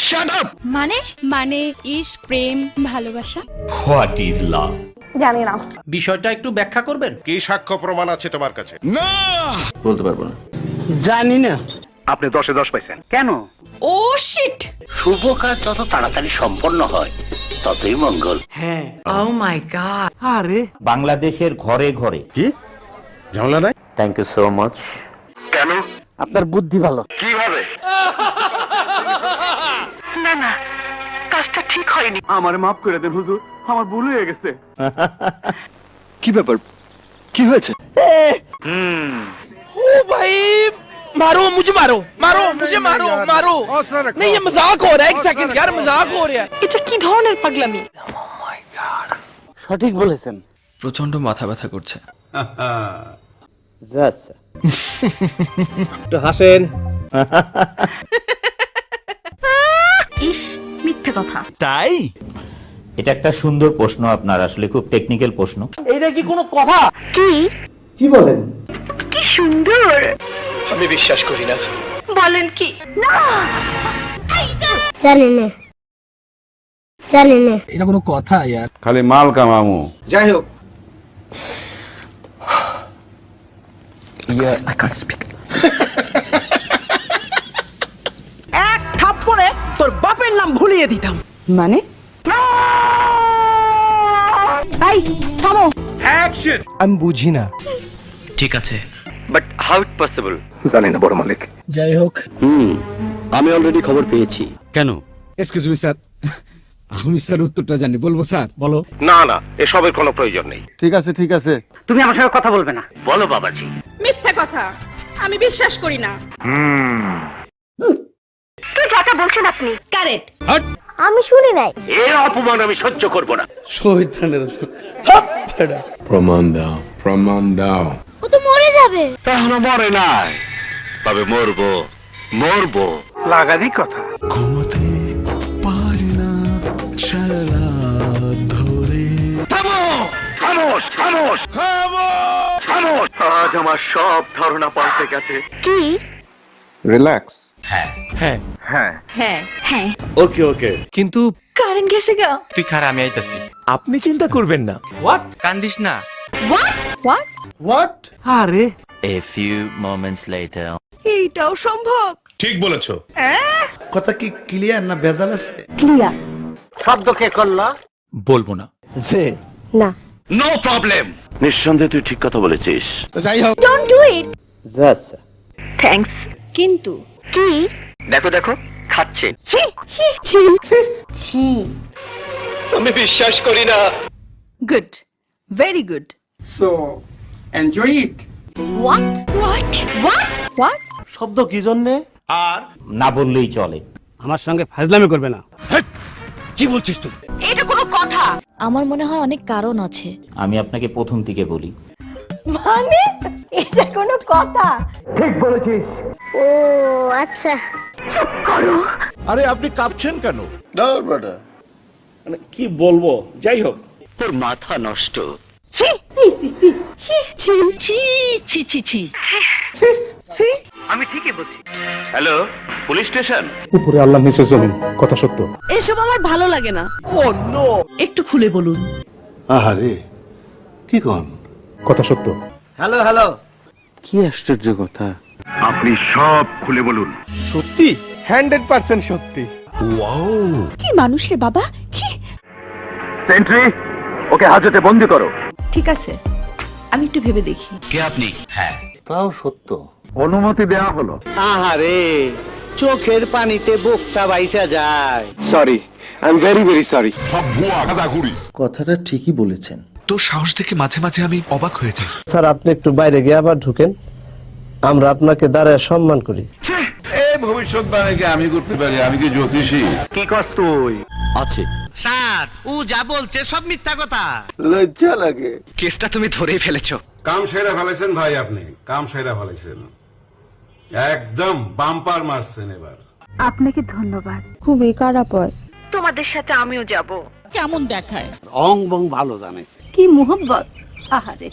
Shut up. মানে ইশক, প্রেম, ভালোবাসা। What is love? জানি না। বিষয়টা একটু ব্যাখ্যা করবেন? কি সাক্ষ্য প্রমাণ আছে তোমার কাছে? না, বলতে পারবো না। জানি না। আপনি 10-এ 10 পাইছেন কেন? ও শিট। শুভ কাজ যত তাড়াতাড়ি সম্পন্ন হয় ততই মঙ্গল। হ্যাঁ। Oh my god. আরে বাংলাদেশের ঘরে ঘরে কি ঝামেলা নাই? Thank you so much. কেন? আপনার বুদ্ধি ভালো। কিভাবে? না না, কাজটা ঠিক হয়নি। আমার মাফ করে দেন হুজুর, আমার ভুল হয়ে গেছে। কি ব্যাপার, কি হয়েছে? ও ভাই, मारो मुझे, मारो मारो मुझे, मारो मारो। नहीं ये मजाक हो रहा है, एक सेकंड यार, मजाक हो रहा है। এটা কি ধরনের পাগলামি? সঠিক বলেছেন। প্রচন্ড মাথা ব্যথা করছে। একটু হাসেন। ইস, মিথ্যে কথা। তাই এটা একটা সুন্দর প্রশ্ন আপনার, আসলে খুব টেকনিক্যাল প্রশ্ন। এইটা কি কোনো কথা? কি সুন্দর। আমি বিশ্বাস করি না। বলেন কি? না। জানি না এটা কোনো কথা यार? খালি মাল কামামু। যাই হোক, I can't speak. এক থাপ্পড়ে তোর বাপের নাম ভুলিয়ে দিতাম। মানে? এই থামো। অ্যাকশন। আমি বুঝি না। ঠিক আছে, বাট হাউ ইট পসিবল? জানি না বড় মালিক। যাই হোক, আমি অলরেডি খবর পেয়েছি। কেন? এক্সকিউজ মি স্যার, আমি স্যার উত্তরটা জানি, বলবো স্যার? বলো। না না, এসবের কোনো প্রয়োজন নেই। ঠিক আছে ঠিক আছে। তুমি আমার সঙ্গে কথা বলবে না। বলো বাবাজি। মিথ্যা কথা, আমি বিশ্বাস করি না। তুই যাটা বলছেন আপনি কারেক্ট। আমি শুনি নাই। এর অপমান আমি সহ্য করব না। প্রমাণ দাও, প্রমাণ দাও। ও তো মরে যাবে। এখনো মরে নাই, তবে মরবো মরবো। লাগারই কথা। খামোশ খামোশ খামোশ। আজ আমার সব ধারণা পাল্টে গেছে। কি? রিল্যাক্স। হ্যাঁ হ্যাঁ, হ্যাঁ হ্যাঁ। ওকে ওকে, কিন্তু কারেন্ট গেছে গা। তুই খারা, আমি আইতাছি। আপনি চিন্তা করবেন না। হোয়াট? কান্দিস না। হোয়াট? আরে A few moments later. এইটাও সম্ভব? ঠিক বলেছো। কথা কি ক্লিয়ার না ভেজাল আছে? ক্লিয়ার। শব্দ কে করলা? বলবো না। না। No problem. নিঃসন্দেহে তুই ঠিক কথা বলেছিস। যাই হোক, ডোন্ট ডু ইট। থ্যাঙ্কস। কিন্তু কি? দেখো দেখো, খাচ্ছে। ছি ছি ছি ছি। আমি বিশ্বাস করি না। Good, very good. So enjoy it. What? What what? What? শব্দ কি জন্যে? না বললেই চলে। আমার সঙ্গে ফাজলামি করবে না। কি বলছিস তুই? এটা কোনো কথা? আমার মনে হয় অনেক কারণ আছে। আমি আপনাকে প্রথম থেকে বলি, মানে এটা কোনো কথা? ঠিক বলেছিস। ও আচ্ছা। আরে আপনি কাঁপছেন কেন? মানে কি বলবো, যাই হোক। তোর মাথা নষ্ট। ছি ছি ছি ছি ছি ছি ছি ছি ছি ছি। আমি ঠিকই বলছি। Hello, police station? উপরে আল্লাহ নিচে জমিন, কথা সত্য। এসব আমার ভালো লাগে না। ও নো। একটু খুলে বলুন। আহারে কি কোন? কথা সত্য। Hello hello. কি আশ্চর্য কথা। আপনি সব খুলে বলুন। সত্যি? 100% সত্যি। কি মানুষ রে বাবা, ছি। সেন্ট্রি, ওকে হাজতে বন্দি করো। ঠিক আছে, আমি একটু ভেবে দেখি। কে আপনি? হ্যাঁ, তাও সত্য। অনুমতি দেওয়া হলো। আহারে, চোখের পানিতে বুকটা বাইসা যায়। Sorry, I am very very sorry. কথাটা ঠিকই বলেছেন। তোর সাহস দেখে মাঝে মাঝে আমি অবাক হয়ে যাই। স্যার, আপনি একটু বাইরে গিয়ে আবার ঢুকেন, আমরা আপনাকে দাঁড়ায় সম্মান করি। এই ভবিষ্যৎবাণীকে আমি করতে পারি? আমি কি জ্যোতিষী? কি কস তুই? আছে। স্যার, ও যা বলছে সব মিথ্যা কথা। লজ্জা লাগে। কেসটা তুমি ধরেই ফেলেছো। কাম সেরা ফেলেছেন ভাই, আপনি কাম সেরা ফেলেছেন। একদম বাম্পার মারছেন এবার। আপনাকে ধন্যবাদ। খুবই খারাপ হয়। তোমাদের সাথে আমিও যাব। কেমন দেখায়? অং বং ভালো জানে। কি মোহব্বত। আহারে।